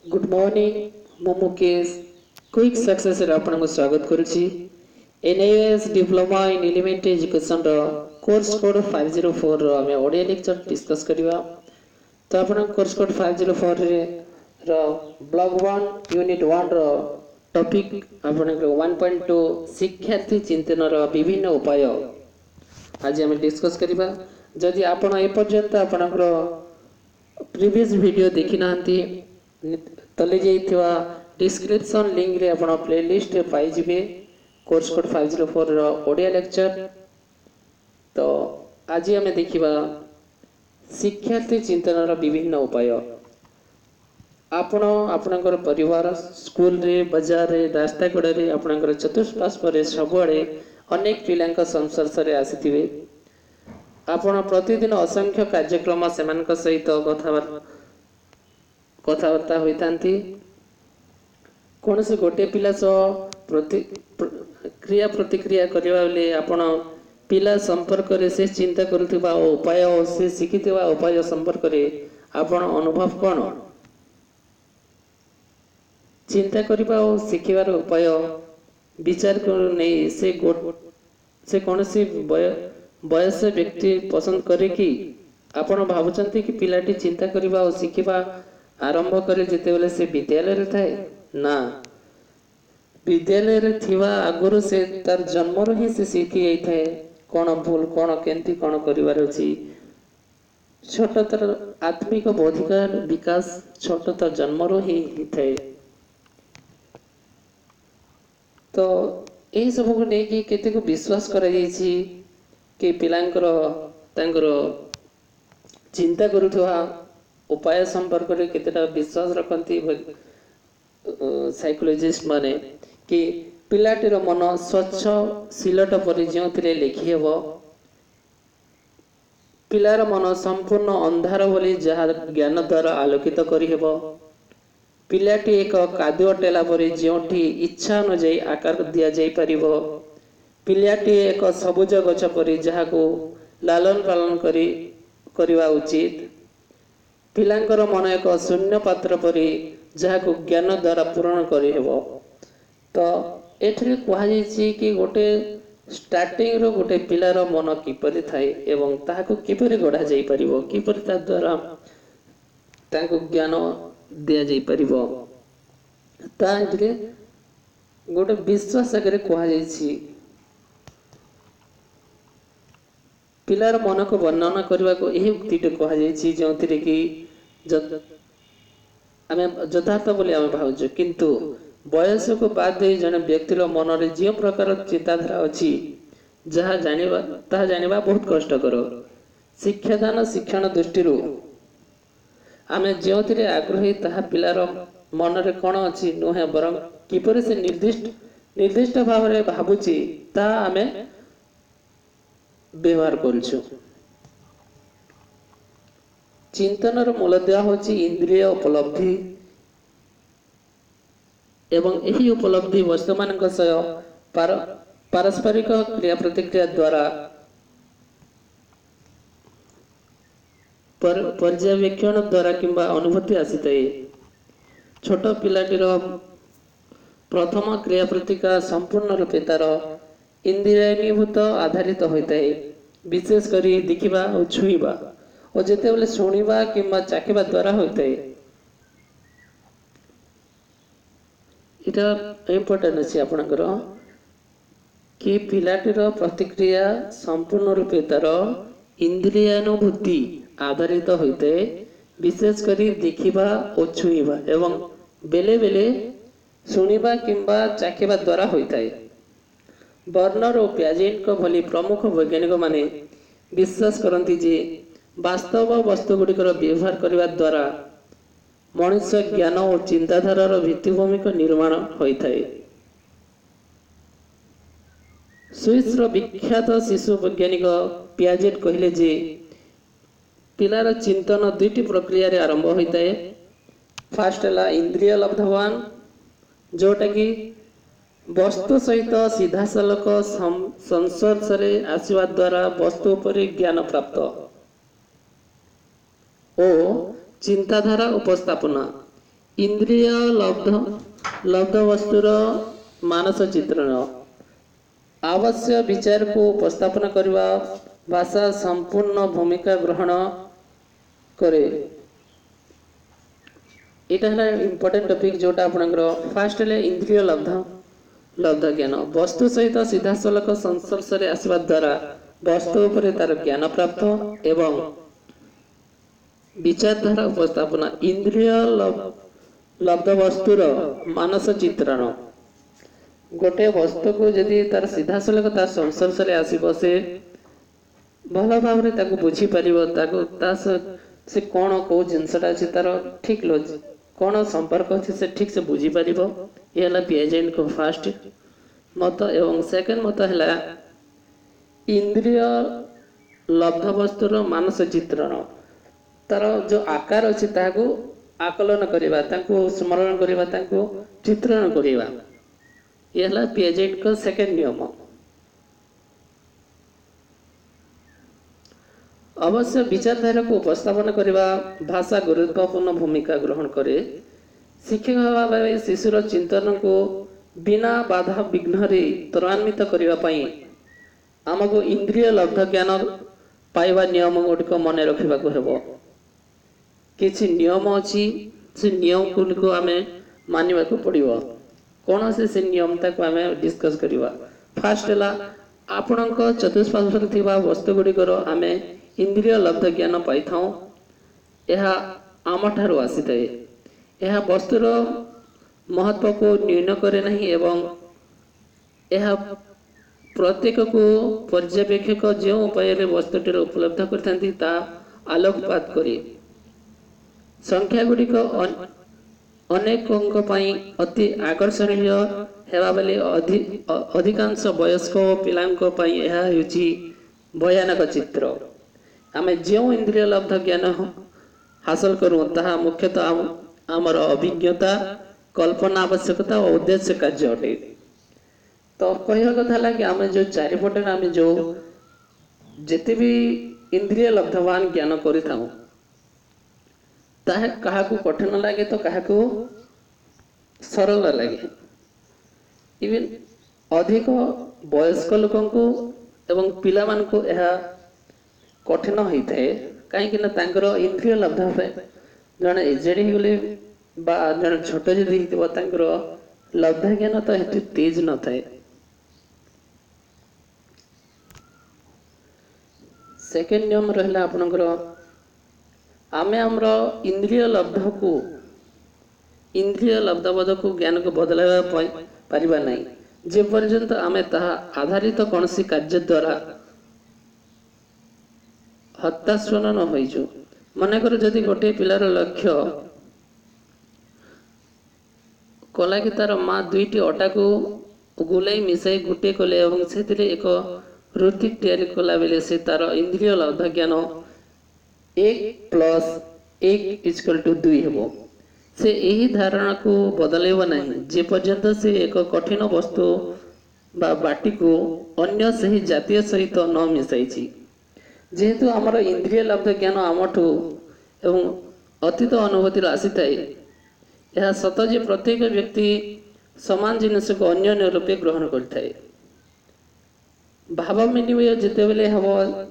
Good morning मु Mukesh quick success रे आपन को स्वागत करूची NIS diploma in elementary education रो कोर्स कोड 504 रो हमें ऑडियो लेक्चर डिस्कस करिवा। तो आपन कोर्स कोड 504 रे रो ब्लॉग 1 यूनिट 1 रो टॉपिक आपन को 1.2 शिक्षार्थी चिंतन रो विभिन्न उपाय आज हमें डिस्कस करिवा। जदि आपन ए पर्यंत आपन को प्रीवियस वीडियो देखि नांती तले जाइथिवा डिस्क्रिप्शन लिंक रे आपण प्लेलिस्ट रे पाई जिवे कोर्स कोड 504 रो ओडिया लेक्चर। तो आज हमें देखिबा शिक्षार्थी चिंतन रो विभिन्न उपाय। आपण आपनकर परिवार स्कूल रे बाजार रे रास्ता कड़े रे आपनकर चतुष्पार्श्व रे सबुआडे अनेक पिलांक संस्पर्श रे आसीथिबे। आपण प्रतिदिन असंख्य कार्यक्रम सेमानक सहित कथावार्ता होइतांती। कौन से गोटे पिला क्रिया प्रतिक्रिया करबा बेले आपण पिला संपर्क रे से चिंता करूथिबा उपाय और से शिखिथिबा उपाय संपर्क रे आपण अनुभव कोन चिंता करबा और शिखिबार उपाय विचार कर नै से कौन से बयस व्यक्ति पसंद करे कि आपण भाबुचंती कि पिलाटी चिंता करबा और शिखिबा आरंभ करे जेते बेले से विद्यालय रे थाए ना विद्यालय रे थिवा आगुरु से तार जन्म रो ही से सीखी जाई थाए कोन भूल कोन केंती कोन करिवार अछि। छोटतर आत्मिक बौद्धिक विकास छोटतर जन्म रो ही थाए। तो एही सब को नै कि केते को विश्वास करा जाई छी कि पिलांकर तांकर चिंता करूथवा उपाय संपर्क रे केतेटा विश्वास रखंती साइकोलॉजिस्ट माने कि पिलाटीर मन स्वच्छ सिलट परि जोंथिले लिखि हेबो पिलार मन संपूर्ण अंधार बोली जहा ज्ञान द्वारा आलोकित करि हेबो। पिलाटी एक कादुआ टेला परि जोंठी इच्छा अनुଯାयी आकार दिया जाई परिबो। पिलाटी एक सबुज गछ परि जहा को लालन पालन करिवा उचित। पिलांकर मन एक शून्य पात्र परि जहा को ज्ञान द्वारा पूर्ण करि हेबो। तो एठरे कहा जायछि कि गोटे स्टार्टिंग रो गोटे पिलार मन किपरि थाए एवं ताहा को किपरि गढ़ा जाई परिबो किपरि ता द्वारा ताको ज्ञान दिया जाई परिबो ता एठरे गोटे विश्वास करे कहा जायछि। पिलार मन को वर्णना करबा को एही उक्ति कहा जायछि जोंथिरे कि आमे यथार्थ बोली आमे भावछु किंतु बयस को बाद दे जने व्यक्तिर मन रे जे प्रकार चिंताधारा अछि जहा जानिबा बहुत कष्टकर। शिक्षादान शिक्षण दृष्टि आमे जोथिरे आग्रही ताहा पिलार मन रे कोन अछि नोहे बरं किपरि से निर्दिष्ट भाव रे भाबुछि ता आमे व्यवहार करूछु। चिंतनर मूलद्या होची इंद्रिय उपलब्धि एवं एही उपलब्धि वर्तमान पारस्परिक क्रिया प्रतिक्रिया द्वारा पर्यवेक्षण द्वारा किंबा अनुभूति आसीताए। छोट पिलाटीर प्रथम क्रिया प्रतिक्रिया संपूर्ण रूपे तार इंद्रियानुभूत आधारित होइताए विशेष करी देखिबा और छुईबा और जेते बेले सुनिबा किंबा चाखिबा द्वारा होइताए। इटा इम्पोर्टेंट अछि आपनकर कि पिलाटीर प्रतिक्रिया संपूर्ण रूपे तार इंद्रियानुभूति आधारित होइताए विशेष करी देखिबा और छुईबा एवं बेले बेले सुनिबा किंबा चाखिबा द्वारा होइताए। बर्नर और प्याजेट को भली प्रमुख वैज्ञानिक माने विश्वास करती जे वास्तव वस्तु गुड़िकर व्यवहार करने द्वारा मनुष्य ज्ञान और चिंताधारार भित्तिभूमि को निर्माण होता है। स्विस विख्यात शिशु वैज्ञानिक प्याजेट कहले जे पिलार चिंतन दुईटी प्रक्रिया रे आरंभ होता है। फास्ट है इंद्रिय लब्धवान जोटा कि वस्तु सहित सीधा सलक संस्पर्श रे आसीबा द्वारा वस्तु पर ज्ञान प्राप्त ओ चिंताधारा उपस्थापना इंद्रिय लब्ध वस्तुर मानस चित्रण आवश्यक विचार को उपस्थापन करवा भाषा संपूर्ण भूमिका ग्रहण करे। यहाँ है इम्पोर्टेंट टॉपिक जोटा आपनकर फास्ट है इंद्रिय लब्ध ज्ञान वस्तु सहित सीधा सलख संस्पर्श रे आसवा द्वारा वस्तु उपरे तार ज्ञान प्राप्त एवं विचार धारा उपस्थापना इंद्रिय लब्ध वस्तुर मानस चित्रण गोटे वस्तु को जदि तार सीधा सलख तार संस्पर्श रे आसीबो से भल भाव रे ताको बुझी परिबो ताको से कौन को जिनसटा अछि तार ठीक कौन संपर्क अच्छे से ठीक से बुझी परिबो। ये हला पियाजेंट को फास्ट मत एवं सेकंड मत हला इंद्रिय लब्ध वस्तुर मानस चित्रण तार जो आकार अच्छे ताको आकलन करिबा ताको स्मरण करिबा ताको चित्रण करिबा ये हला पियाजेंट को सेकंड नियम। अवश्य विचारधारा को उपस्थापन करने भाषा गुरुत्वपूर्ण भूमिका ग्रहण करे। शिक्षक भाव शिशुर चिंतन को बिना बाधा विघ्न त्वरान्वित करने आमको इंद्रिय लब्ध ज्ञान पाइबा नियम गुड़िक मन रखा हेब। किछि नियम अच्छी से नियम गुड़िक आम मानवा पड़ो कौन से नियम ताको आम डिस्कस करवा। फास्ट है आपण चतुष्पार्श्व थी वस्तु गुड़िकर आम इंद्रिय लब्ध ज्ञान पाई था यह आम ठारू आसी थाए। यह वस्तुर महत्व को न्यून करे नहीं एवं यह प्रत्येक को पर्यवेक्षक जो उपाय वस्तुटी उपलब्ध करता आलोकपात करे। संख्या गुड़िक अनेकों अति आकर्षणीय हेबा बेले अधिकांश वयस्क पिलांको पई यह होची भयानक चित्र। आमे जो इंद्रिय लब्ध ज्ञान हासिल करूँ ताहा मुख्यतः आमर अभिज्ञता कल्पना आवश्यकता और उद्देश्य कार्य अटे। तो कहवा कथा कि आम जो चारिपटे आम जो जिते भी इंद्रिय लब्धवान ज्ञान करिथाऊ ताहा काहाकू कठिन लगे तो काहाकू सरल लगे। इवन अधिक वयस्क लोकंकु एवं पिला मानकु यह कठिन होता है कहीं तांकर इंद्रिय लब्ध जड़े एजेड होगले जड़े छोट जदि तांकर लब्ध ज्ञान तो हेतु तेज न थाए। सेकेंड नियम रहा आपणकर आमे आमर इंद्रिय लब्ध को इंद्रिय लब्धबोध को ज्ञान को बदलाइबा परिबा नहीं जे पर्यंत आमे ताहा आधारित कौन सी कार्य द्वारा हताश्वन न होइजु। मनकर जदि गोटे पिलार लक्ष्य कला कि तार माँ दुईटी अटा को गुलाई मिसाई गुटे कले और से एक रुटी तैयारी कला बेले से तार इंद्रिय लब्ध ज्ञान 1+1=2 हेबो। से यही धारणा को बदलेब नहीं जे पर्यंत से एक कठिन वस्तु बा बाटी को अन्य सही जातीय सहित न मिसाई। जेहेतु आमर इंद्रिय लब्ध ज्ञान आमठू एवं अतीत अनुभूति आसी थाए यह सत जे प्रत्येक व्यक्ति समान जिनस को अन्य रूपे ग्रहण करथाए। भाव विनिमय जिते बेले हम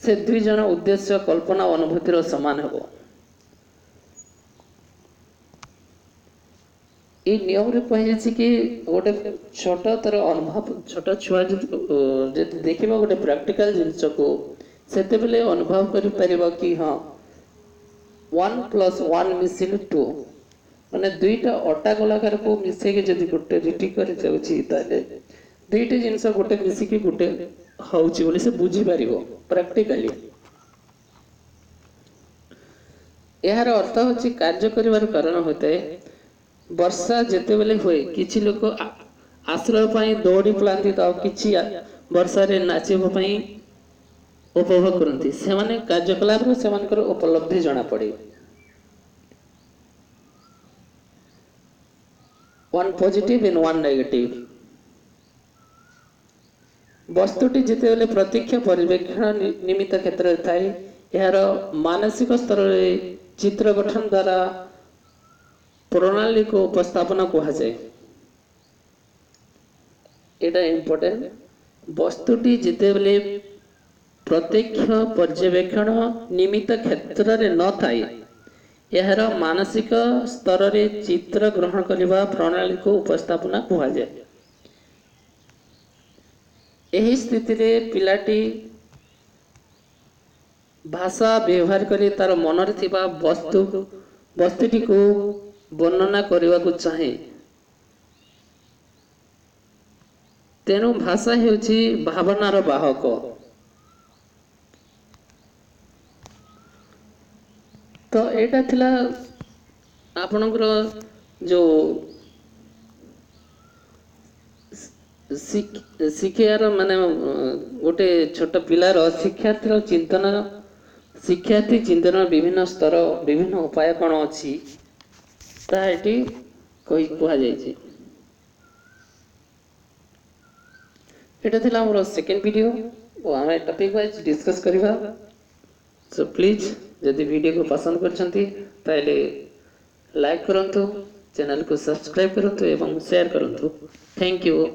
से दुई जन उद्देश्य कल्पना और अनुभूतिर समान हेबो। ये नियम रे कहि कि गोटे छोट तर अनुभव छोट छुआ जदि देखिबा गोटे प्रैक्टिकल जिनिस को सेते बेले अनुभव करि परिबा कि हाँ 1+1 मिसिल 2 माने दुईटा अटा गोलाकार को मिसे के जदि गोटे रिटी करि जाउछि ताले दुईटा जिनिस गोटे मिसी के गोटे होउछि बोली से बुझी पारिबो प्रैक्टिकली। यार अर्थ होछि कार्य करिवार कारण होते वर्षा जिते बेले हुए किछि लोक आश्रय पाई दौड़ी पलांती तो किछि वर्षा रे नाचिबो पाई उपभोग करती से माने कार्यकलाप रो सेमानकर उपलब्धि जणा पड़े। 1 पॉजिटिव एंड 1 नेगेटिव वस्तुटी जिते बेले प्रत्यक्ष पर्यवेक्षण निमित्त क्षेत्र थाए यार मानसिक स्तर रे चित्र गठन द्वारा प्रणाली को उपस्थापना कहुए। एटा इम्पोर्टेंट वस्तुटी जितेबले प्रत्यक्ष पर्यवेक्षण निमित्त क्षेत्र रे न थाए यार मानसिक स्तर रे चित्र ग्रहण करने प्रणाली को उपस्थापना कहुए। यही स्थिति रे पिलाटी भाषा व्यवहार करी तार मन रे थिबा वस्तुटी को वर्णना करने को चाहे। तेणु भाषा हेउछि भावनार बाहक। तो एटा थिला आपनकर जो शिक्षार माने गोटे छोट पिलार शिक्षार्थी चिंतन विभिन्न स्तर विभिन्न उपाय कौन अच्छी ताटी कहुई। एटा थिला हमर सेकेंड वीडियो और आम टॉपिक वाइज डिस्कस करबा। सो प्लीज यदि वीडियो को पसंद करछंती ताले लाइक करंतु, चैनल को सब्सक्राइब करंतु एवं शेयर करंतु। Thank you.